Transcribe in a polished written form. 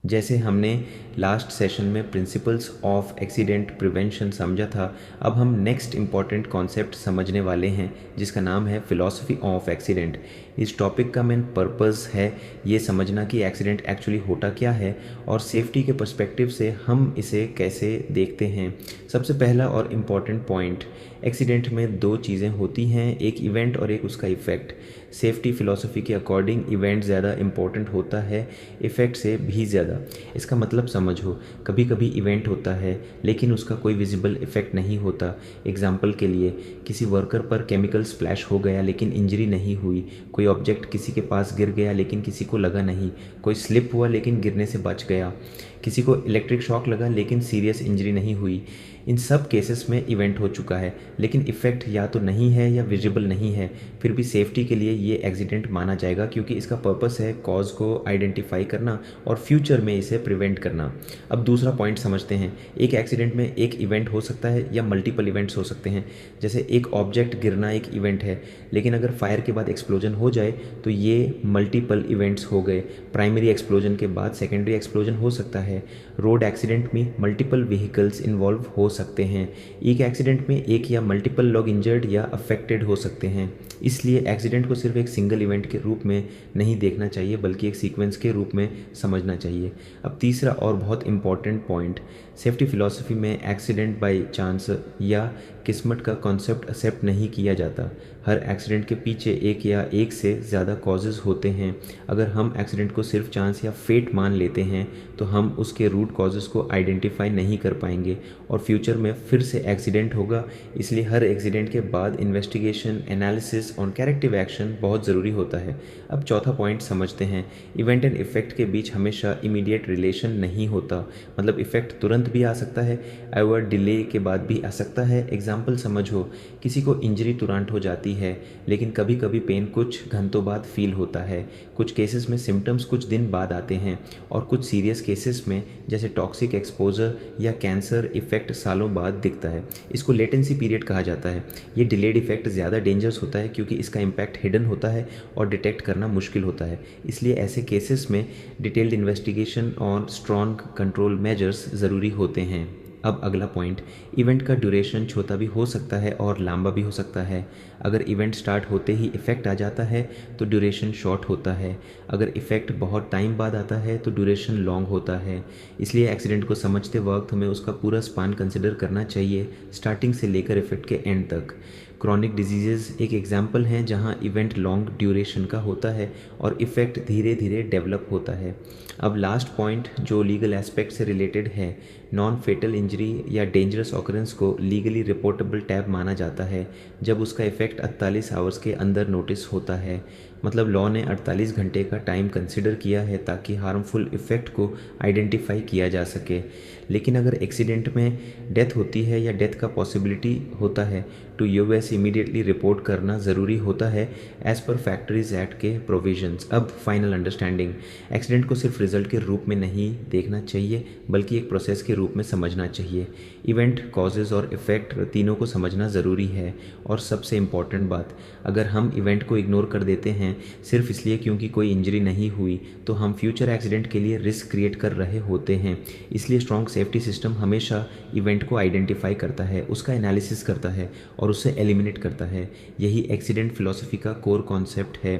जैसे हमने last session में प्रिंसिपल्स ऑफ एक्सीडेंट प्रिवेंशन समझा था, अब हम नेक्स्ट इम्पॉर्टेंट कॉन्सेप्ट समझने वाले हैं जिसका नाम है फिलॉसफी ऑफ एक्सीडेंट। इस टॉपिक का मेन पर्पस है ये समझना कि एक्सीडेंट एक्चुअली होता क्या है और सेफ्टी के पर्सपेक्टिव से हम इसे कैसे देखते हैं। सबसे पहला और इम्पॉर्टेंट पॉइंट, एक्सीडेंट में दो चीज़ें होती हैं, एक इवेंट और एक उसका इफ़ेक्ट। सेफ्टी फ़िलॉसफी के अकॉर्डिंग इवेंट ज़्यादा इम्पॉर्टेंट होता है इफ़ेक्ट से भी ज़्यादा। इसका मतलब समझो, कभी कभी इवेंट होता है लेकिन उसका कोई विजिबल इफ़ेक्ट नहीं होता। एग्जाम्पल के लिए, किसी वर्कर पर केमिकल स्प्लैश हो गया लेकिन इंजरी नहीं हुई, कोई ऑब्जेक्ट किसी के पास गिर गया लेकिन किसी को लगा नहीं, कोई स्लिप हुआ लेकिन गिरने से बच गया, किसी को इलेक्ट्रिक शॉक लगा लेकिन सीरियस इंजरी नहीं हुई। इन सब केसेस में इवेंट हो चुका है लेकिन इफ़ेक्ट या तो नहीं है या विजिबल नहीं है, फिर भी सेफ्टी के लिए ये एक्सीडेंट माना जाएगा क्योंकि इसका पर्पस है कॉज को आइडेंटिफाई करना और फ्यूचर में इसे प्रिवेंट करना। अब दूसरा पॉइंट समझते हैं, एक एक्सीडेंट में एक इवेंट हो सकता है या मल्टीपल इवेंट्स हो सकते हैं। जैसे एक ऑब्जेक्ट गिरना एक इवेंट है, लेकिन अगर फायर के बाद एक्सप्लोजन हो जाए तो ये मल्टीपल इवेंट्स हो गए। प्राइमरी एक्सप्लोजन के बाद सेकेंडरी एक्सप्लोजन हो सकता है। रोड एक्सीडेंट में मल्टीपल व्हीकल्स इन्वॉल्व हो सकते हैं। एक एक्सीडेंट में एक या मल्टीपल लोग इंजर्ड या अफेक्टेड हो सकते हैं। इसलिए एक्सीडेंट को सिर्फ एक सिंगल इवेंट के रूप में नहीं देखना चाहिए बल्कि एक सीक्वेंस के रूप में समझना चाहिए। अब तीसरा और बहुत इंपॉर्टेंट पॉइंट, सेफ्टी फिलॉसफी में एक्सीडेंट बाय चांस या किस्मत का कॉन्सेप्ट एक्सेप्ट नहीं किया जाता। हर एक्सीडेंट के पीछे एक या एक से ज़्यादा कॉजेज़ होते हैं। अगर हम एक्सीडेंट को सिर्फ चांस या फेट मान लेते हैं तो हम उसके रूट कॉजेज़ को आइडेंटिफाई नहीं कर पाएंगे और फ्यूचर में फिर से एक्सीडेंट होगा। इसलिए हर एक्सीडेंट के बाद इन्वेस्टिगेशन, एनालिसिस और करेक्टिव एक्शन बहुत ज़रूरी होता है। अब चौथा पॉइंट समझते हैं, इवेंट एंड इफ़ेक्ट के बीच हमेशा इमीडिएट रिलेशन नहीं होता। मतलब इफ़ेक्ट तुरंत भी आ सकता है और डिले के बाद भी आ सकता है। एग्जाम्पल समझो, किसी को इंजरी तुरंत हो जाती है लेकिन कभी कभी पेन कुछ घंटों बाद फील होता है। कुछ केसेस में सिम्टम्स कुछ दिन बाद आते हैं और कुछ सीरियस केसेस में जैसे टॉक्सिक एक्सपोजर या कैंसर इफेक्ट सालों बाद दिखता है। इसको लेटेंसी पीरियड कहा जाता है। ये डिलेड इफेक्ट ज़्यादा डेंजरस होता है क्योंकि इसका इम्पैक्ट हिडन होता है और डिटेक्ट करना मुश्किल होता है। इसलिए ऐसे केसेस में डिटेल्ड इन्वेस्टिगेशन और स्ट्रॉन्ग कंट्रोल मेजर्स ज़रूरी होते हैं। अब अगला पॉइंट, इवेंट का ड्यूरेशन छोटा भी हो सकता है और लंबा भी हो सकता है। अगर इवेंट स्टार्ट होते ही इफ़ेक्ट आ जाता है तो ड्यूरेशन शॉर्ट होता है। अगर इफ़ेक्ट बहुत टाइम बाद आता है तो ड्यूरेशन लॉन्ग होता है। इसलिए एक्सीडेंट को समझते वक्त हमें उसका पूरा स्पान कंसिडर करना चाहिए, स्टार्टिंग से लेकर इफ़ेक्ट के एंड तक। क्रॉनिक डिजीज़ एक एग्जाम्पल हैं जहां इवेंट लॉन्ग ड्यूरेशन का होता है और इफ़ेक्ट धीरे धीरे डेवलप होता है। अब लास्ट पॉइंट जो लीगल एस्पेक्ट से रिलेटेड है, नॉन फेटल इंजरी या डेंजरस ऑकरेंस को लीगली रिपोर्टेबल टैब माना जाता है जब उसका इफ़ेक्ट 48 आवर्स के अंदर नोटिस होता है। मतलब लॉ ने 48 घंटे का टाइम कंसिडर किया है ताकि हार्मफुल इफ़ेक्ट को आइडेंटिफाई किया जा सके। लेकिन अगर एक्सीडेंट में डेथ होती है या डेथ का पॉसिबिलिटी होता है तो यूएस इमीडिएटली रिपोर्ट करना ज़रूरी होता है एज़ पर फैक्ट्रीज एक्ट के प्रोविजंस। अब फाइनल अंडरस्टैंडिंग, एक्सीडेंट को सिर्फ रिजल्ट के रूप में नहीं देखना चाहिए बल्कि एक प्रोसेस के रूप में समझना चाहिए। इवेंट, कॉजेज़ और इफ़ेक्ट तीनों को समझना ज़रूरी है। और सबसे इम्पॉर्टेंट बात, अगर हम इवेंट को इग्नोर कर देते हैं सिर्फ इसलिए क्योंकि कोई इंजरी नहीं हुई तो हम फ्यूचर एक्सीडेंट के लिए रिस्क क्रिएट कर रहे होते हैं। इसलिए स्ट्रॉन्ग सेफ्टी सिस्टम हमेशा इवेंट को आइडेंटिफाई करता है, उसका एनालिसिस करता है और उसे एलिमिनेट करता है। यही एक्सीडेंट फिलॉसफी का कोर कॉन्सेप्ट है।